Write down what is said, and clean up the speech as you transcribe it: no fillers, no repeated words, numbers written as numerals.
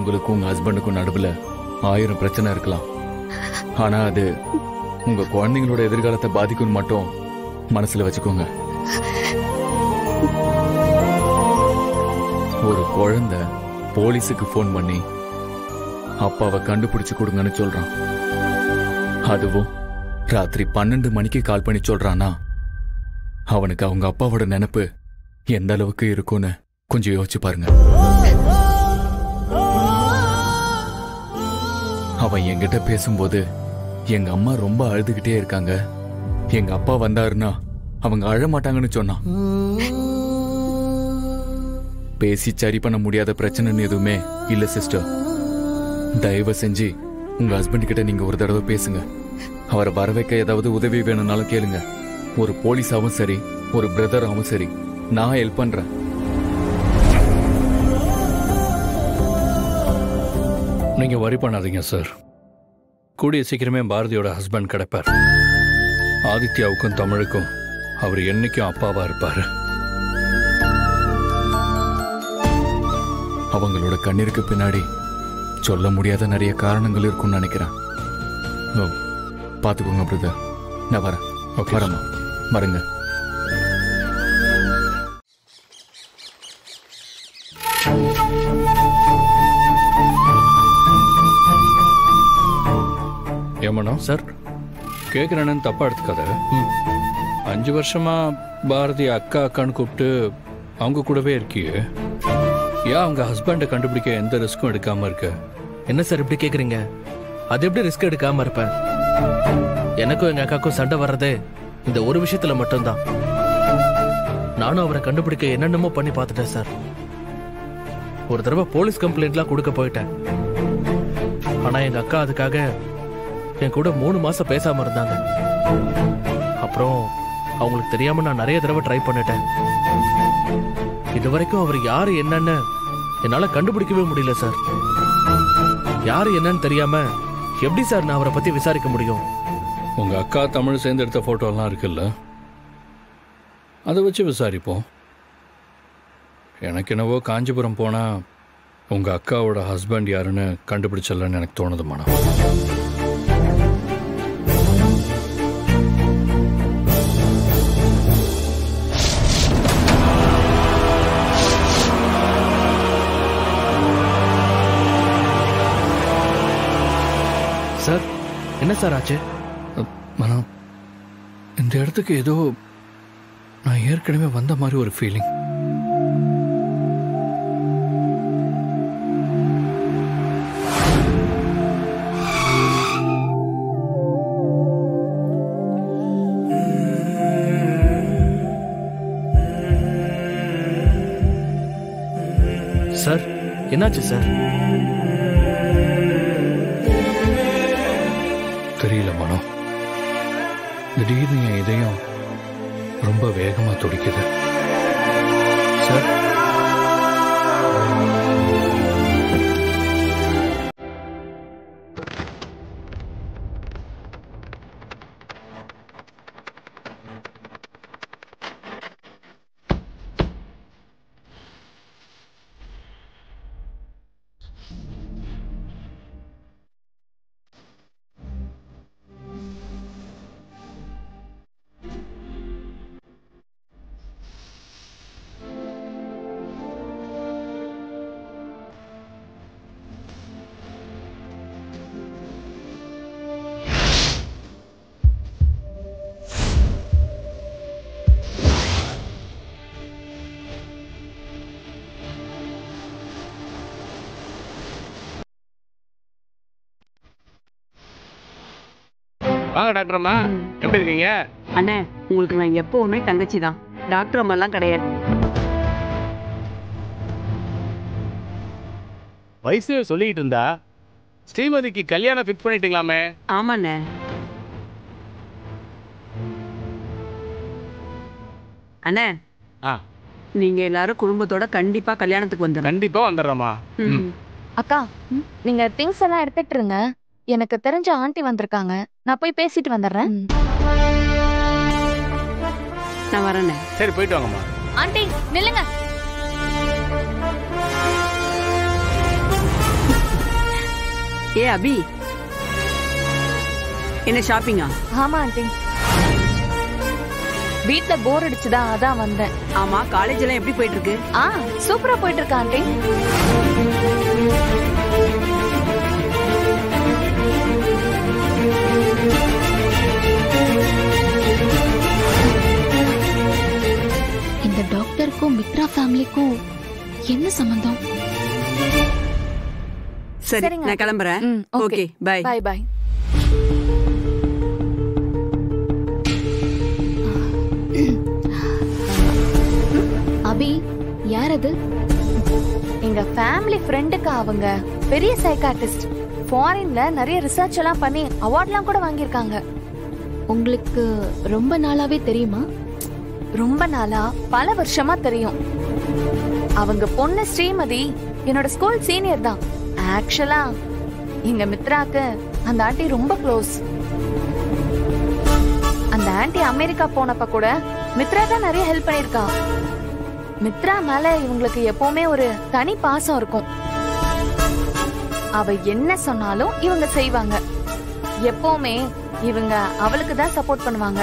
உங்களுக்கும் உங்க ஹஸ்பண்டுக்கும் நடுவுல 1000 பிரச்சனை இருக்கலாம். ஆனா அது உங்க குழந்தைங்களோட எதிர்காலத்தை பாதிக்கும் மட்டும் மனசுல வச்சுக்கோங்க. ஒரு குழந்தை போலீஸுக்கு போன் பண்ணி அப்பாவை கண்டுபிடிச்சு கொடுங்கன்னு சொல்றான். அதுவும் ராத்திரி 12 மணிக்கு கால் பண்ணி சொல்றானா, அவனுக்கு அவங்க அப்பாவோட நினைப்பு எந்த அளவுக்கு இருக்கும்னு கொஞ்சம் யோசிச்சு பாருங்க. அவன் என்கிட்ட பேசும்போது எங்க அம்மா ரொம்ப அழுதுகிட்டே இருக்காங்க, எங்க அப்பா வந்தாருன்னா அவங்க அழமாட்டாங்கன்னு சொன்னான். பேசி சரி பண்ண முடியாத பிரச்சனைன்னு எதுவுமே இல்ல சிஸ்டர். தயவு செஞ்சு உங்க ஹஸ்பண்ட் கிட்ட நீங்க ஒரு தடவை பேசுங்க. அவரை வர வைக்க ஏதாவது உதவி வேணும்னாலும் கேளுங்க. ஒரு போலீஸாவும் சரி, ஒரு பிரதராவும் சரி, நான் ஹெல்ப் பண்றேன். நீங்க வரி பண்ணாதீங்க சார். கூடிய சீக்கிரமே பாரதியோட ஹஸ்பண்ட் கிடைப்பார். ஆதித்யாவுக்கும் தமிழுக்கும் அவர் என்னைக்கும் அப்பாவா இருப்பாரு. அவங்களோட கண்ணீருக்கு பின்னாடி சொல்ல முடியாத நிறைய காரணங்கள் இருக்கும்னு நினைக்கிறேன். பாத்துக்கோங்க பிரதர். நான் வரேன். வரமா வரங்க. ஏமனோ சார், கேட்குறேன்னு தப்பா எடுத்துக்காத. 5 வருஷமா பாரதி அக்கா அக்கான்னு கூப்பிட்டு அவங்க கூடவே இருக்கியே, ஏன் அவங்க ஹஸ்பண்டை கண்டுபிடிக்க எந்த ரிஸ்க்கும் எடுக்காம இருக்க? என்ன சார் இப்படி கேக்குறீங்க? அது எப்படி ரிஸ்க் எடுக்காம இருப்பேன்? எனக்கும் எங்க அக்காக்கும் சண்டை வர்றதே இந்த ஒரு விஷயத்துல மட்டும்தான். நானும் அவரை கண்டுபிடிக்க என்னென்னமோ பண்ணி பார்த்துட்டேன் சார். ஒரு தடவை போலீஸ் கம்ப்ளைண்ட்லாம் கொடுக்க போயிட்டேன். ஆனா எங்க அக்கா அதுக்காக என் கூட 3 மாசம் பேசாம இருந்தாங்க. அப்புறம் அவங்களுக்கு தெரியாம நான் நிறைய தடவை ட்ரை பண்ணிட்டேன். இதுவரைக்கும் அவர் யாரு என்னன்னு என்னால கண்டுபிடிக்கவே முடியல சார். யாரு என்னன்னு தெரியாம எப்படி சார் நான் அவரை பத்தி விசாரிக்க முடியும்? உங்க அக்கா தமிழ் சேர்ந்து எடுத்த போட்டோலாம் இருக்குல்ல, அதை வச்சு விசாரிப்போம். எனக்கு என்னவோ காஞ்சிபுரம் போனா உங்க அக்காவோட ஹஸ்பண்ட் யாருன்னு கண்டுபிடிச்சலன்னு எனக்கு தோணுது மனம். சார் என்ன சார் ஆச்சு? மனம், இந்த இடத்துக்கு ஏதோ நான் ஏற்கனவே வந்த மாதிரி ஒரு ஃபீலிங். சார் என்னாச்சு சார்? தெரியல மனோ, திடீர்னு என் இதயம் ரொம்ப வேகமா துடிக்குது. சார் வாங்க டாக்டர் அம்மா, எப்படி இருக்கீங்க? அண்ணே, உங்களுக்கு நான் எப்பவுமே தங்கச்சி தான், டாக்டர் அம்மா எல்லாம் கிடையாது. வயசு சொல்லிக்கிட்டு இருந்தா ஸ்ரீமதிக்கு கல்யாணம் ஃபிக்ஸ் பண்ணிட்டீங்களாமே? ஆமாண்ணே. அண்ணே, நீங்க எல்லாரும் குடும்பத்தோட கண்டிப்பா கல்யாணத்துக்கு வந்துடுங்க. கண்டிப்பா வந்துடுறோமா. அக்கா, நீங்க திங்ஸ் எல்லாம் எடுத்துட்டு இருங்க. எனக்கு தெரிஞ்ச ஆண்டி வந்திருக்காங்க, நான் போய் பேசிட்டு வந்துடுறேன். நான் வரேன். சரி, போயிட்டு வாங்கம்மா. ஆண்டி நில்லுங்க. ஏ அபி, என்ன ஷாப்பிங்கா? ஆமா ஆண்டி, வீட்ல போர் அடிச்சுதா, அதான் வந்தேன். ஆமா, காலேஜ் எல்லாம் எப்படி போயிட்டு இருக்கு? சூப்பரா போயிட்டு இருக்கா ஆண்டி. இந்த டாக்டருக்கும் மித்ரா ஃபேமிலிக்கும் என்ன சம்பந்தம்? சரி, சரிங்க. நான் கிளம்புறேன். Okay, bye. Bye bye. Abhi, யார் அது? எங்க ஃபேமிலி ஃப்ரெண்டுக்கு. அவங்க பெரிய சைக்காட்ரிஸ்ட். ஃபாரின்ல நிறைய ரிசர்ச் எல்லாம் பண்ணி அவார்ட்லாம் கூட வாங்கியிருக்காங்க. உங்களுக்கு ரொம்ப நாளாவே தெரியுமா? ரொம்ப நாளா, பல வருஷமா தெரியும். அவங்க பொண்ணு ஸ்ரீமதி என்னோட ஸ்கூல் சீனியர் தான். ஆக்சுவலா எங்க மித்ராக்கு அந்த ஆண்டி ரொம்ப க்ளோஸ். அந்த ஆண்டி அமெரிக்கா போனப்ப கூட மித்ரா தான் நிறைய ஹெல்ப் பண்ணிருக்கா. மித்ரா மேல இவங்களுக்கு எப்பவுமே ஒரு தனி பாசம் இருக்கும். அவ என்ன சொன்னாலும் இவங்க செய்வாங்க. எப்பவுமே இவங்க அவளுக்கு தான் சப்போர்ட் பண்ணுவாங்க.